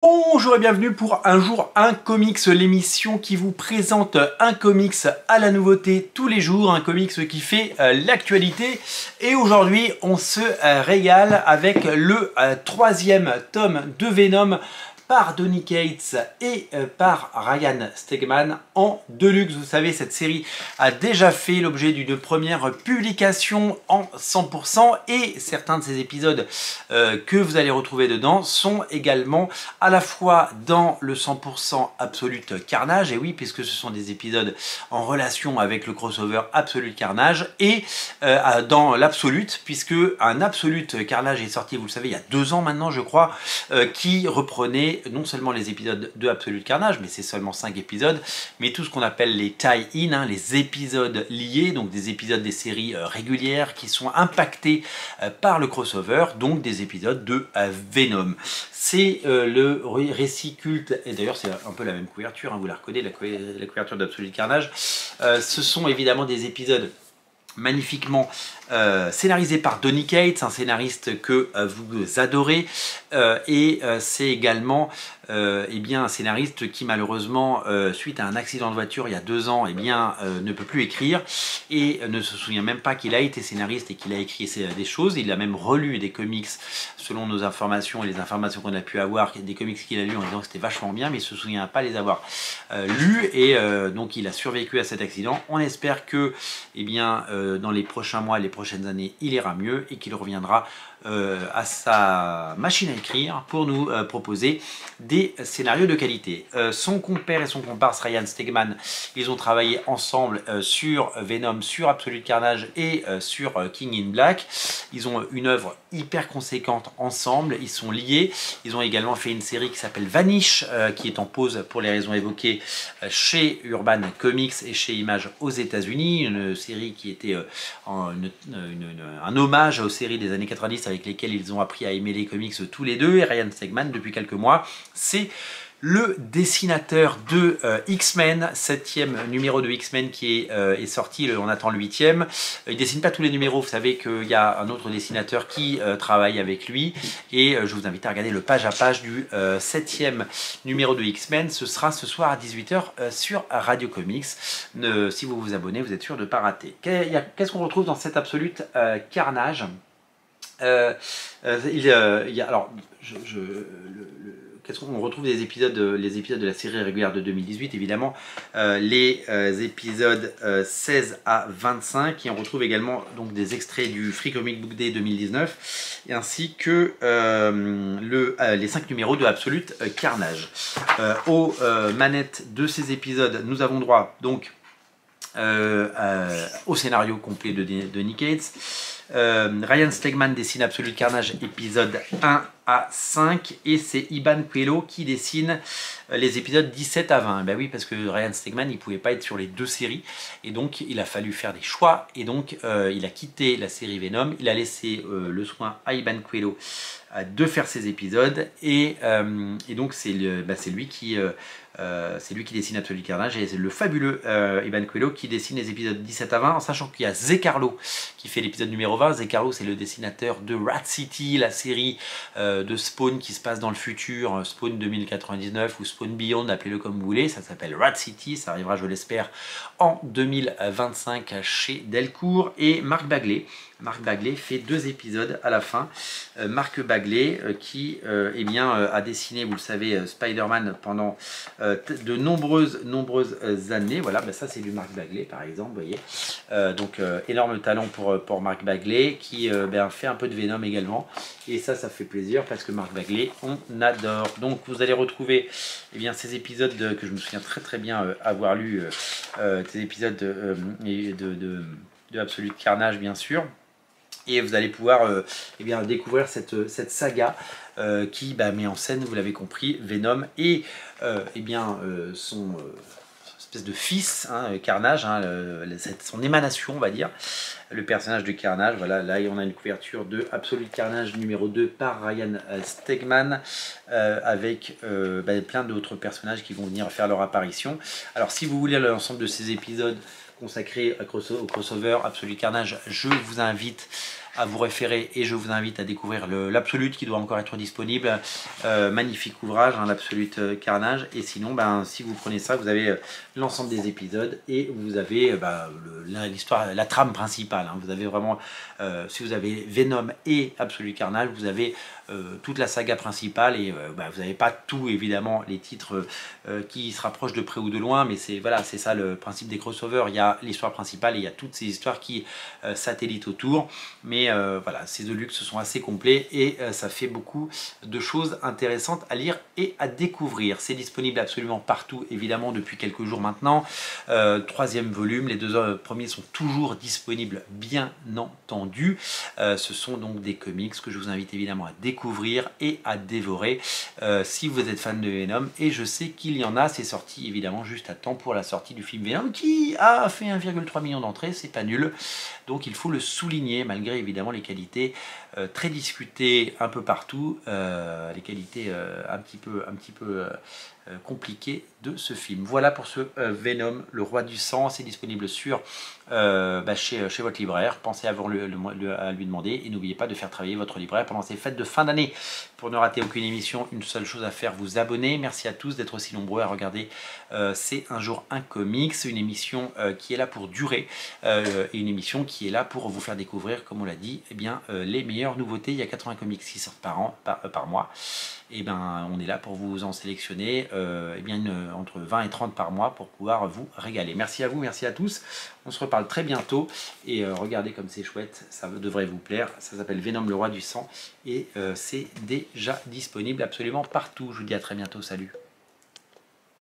Bonjour et bienvenue pour Un jour un comics, l'émission qui vous présente un comics à la nouveauté tous les jours, un comics qui fait l'actualité. Et aujourd'hui, on se régale avec le troisième tome de Venom par Donny Cates et par Ryan Stegman en deluxe. Vous savez, cette série a déjà fait l'objet d'une première publication en 100% et certains de ces épisodes que vous allez retrouver dedans sont également à la fois dans le 100% Absolute Carnage, et oui, puisque ce sont des épisodes en relation avec le crossover Absolute Carnage, et dans l'Absolute, puisque un Absolute Carnage est sorti, vous le savez, il y a 2 ans maintenant, je crois, qui reprenait non seulement les épisodes de Absolute Carnage, mais c'est seulement 5 épisodes, mais tout ce qu'on appelle les tie-in, hein, les épisodes liés, donc des épisodes des séries régulières qui sont impactés par le crossover, donc des épisodes de Venom. C'est le récit culte, et d'ailleurs c'est un peu la même couverture, hein, vous la reconnaissez, la couverture d'Absolute Carnage. Ce sont évidemment des épisodes magnifiquement scénarisé par Donny Cates, un scénariste que vous adorez, et c'est également eh bien, un scénariste qui malheureusement, suite à un accident de voiture il y a 2 ans, eh bien, ne peut plus écrire et ne se souvient même pas qu'il a été scénariste et qu'il a écrit des choses. Il a même relu des comics selon nos informations et les informations qu'on a pu avoir, des comics qu'il a lus en disant que c'était vachement bien, mais il ne se souvient pas les avoir lus, et donc il a survécu à cet accident. On espère que eh bien, dans les prochains mois, les prochaines années, il ira mieux et qu'il reviendra à sa machine à écrire pour nous proposer des scénarios de qualité. Son compère et son comparse Ryan Stegman, ils ont travaillé ensemble sur Venom, sur Absolute Carnage et sur King in Black. Ils ont une œuvre hyper conséquente ensemble, ils sont liés. Ils ont également fait une série qui s'appelle Vanish, qui est en pause pour les raisons évoquées chez Urban Comics et chez Image aux États-Unis, une série qui était un hommage aux séries des années 90 avec lesquelles ils ont appris à aimer les comics tous les deux. Et Ryan Stegman, depuis quelques mois, c'est le dessinateur de X-Men, 7e numéro de X-Men qui est sorti, on attend le 8e. Il dessine pas tous les numéros, vous savez qu'il y a un autre dessinateur qui travaille avec lui, et je vous invite à regarder le page à page du 7e numéro de X-Men. Ce sera ce soir à 18 h sur Radio Comics. Si vous vous abonnez, vous êtes sûr de ne pas rater. Qu'est-ce qu'on retrouve dans cet Absolute Carnage? Alors, qu'est-ce qu'on retrouve des épisodes, les épisodes de la série régulière de 2018, évidemment, les épisodes 16 à 25, et on retrouve également donc des extraits du Free Comic Book Day 2019, et ainsi que les 5 numéros de Absolute Carnage. Aux manettes de ces épisodes, nous avons droit donc au scénario complet de Donny Cates. Ryan Stegman dessine Absolute Carnage épisode 1 à 5, et c'est Iban Coelho qui dessine les épisodes 17 à 20. Ben oui, parce que Ryan Stegman il pouvait pas être sur les 2 séries, et donc il a fallu faire des choix, et donc il a quitté la série Venom, il a laissé le soin à Iban Coelho de faire ses épisodes, et donc c'est lui qui dessine Absolute Carnage, et c'est le fabuleux Iban Coelho qui dessine les épisodes 17 à 20, en sachant qu'il y a Zecarlo qui fait l'épisode numéro 20. Zecarlo, c'est le dessinateur de Rat City, la série de Spawn qui se passe dans le futur, Spawn 2099 ou Spawn Beyond, appelez-le comme vous voulez. Ça s'appelle Rat City, ça arrivera, je l'espère, en 2025 chez Delcourt. Et Mark Bagley fait 2 épisodes à la fin. Mark Bagley qui eh bien, a dessiné, vous le savez, Spider-Man pendant de nombreuses années. Voilà, ben ça c'est du Mark Bagley par exemple, vous voyez. Donc énorme talent pour Mark Bagley qui fait un peu de Venom également. Et ça fait plaisir parce que Mark Bagley, on adore. Donc vous allez retrouver eh bien, ces épisodes que je me souviens très bien avoir lu, ces épisodes de Absolute Carnage bien sûr. Et vous allez pouvoir eh bien, découvrir cette saga qui met en scène, vous l'avez compris, Venom et eh bien, son espèce de fils, hein, Carnage, hein, son émanation, on va dire, le personnage de Carnage. Voilà, là on a une couverture de Absolute Carnage numéro 2 par Ryan Stegman, avec plein d'autres personnages qui vont venir faire leur apparition. Alors si vous voulez l'ensemble de ces épisodes consacrés au crossover Absolute Carnage, je vous invite à vous référer et je vous invite à découvrir l'Absolute qui doit encore être disponible. Magnifique ouvrage, hein, l'Absolute Carnage. Et sinon, si vous prenez ça, vous avez l'ensemble des épisodes et vous avez l'histoire, la trame principale. Hein. Vous avez vraiment, si vous avez Venom et Absolute Carnage, vous avez toute la saga principale et vous n'avez pas tout évidemment les titres qui se rapprochent de près ou de loin, mais c'est ça le principe des crossovers. Il y a l'histoire principale et il y a toutes ces histoires qui satellitent autour, mais voilà, ces The Luxe sont assez complets et ça fait beaucoup de choses intéressantes à lire et à découvrir. C'est disponible absolument partout évidemment depuis quelques jours maintenant. Troisième volume, les deux premiers sont toujours disponibles bien entendu. Ce sont donc des comics que je vous invite évidemment à découvrir et à dévorer si vous êtes fan de Venom, et je sais qu'il y en a. C'est sorti évidemment juste à temps pour la sortie du film Venom qui a fait 1,3 million d'entrées, c'est pas nul, donc il faut le souligner malgré évidemment les qualités très discutées un peu partout, les qualités un petit peu compliquées de ce film. Voilà pour ce Venom, le roi du sang. C'est disponible sur chez votre libraire. Pensez à lui demander et n'oubliez pas de faire travailler votre libraire pendant ces fêtes de fin d'année. Pour ne rater aucune émission, une seule chose à faire, vous abonner. Merci à tous d'être aussi nombreux à regarder C'est un jour un comics, une émission qui est là pour durer et une émission qui est là pour vous faire découvrir, comme on l'a dit, les meilleures nouveautés. Il y a 80 comics qui sortent par mois. Et on est là pour vous en sélectionner entre 20 et 30 par mois pour pouvoir vous régaler. Merci à vous, merci à tous. On se reparle très bientôt et regardez comme c'est chouette, ça devrait vous plaire. Ça s'appelle Venom, le roi du sang et c'est déjà disponible absolument partout. Je vous dis à très bientôt, salut.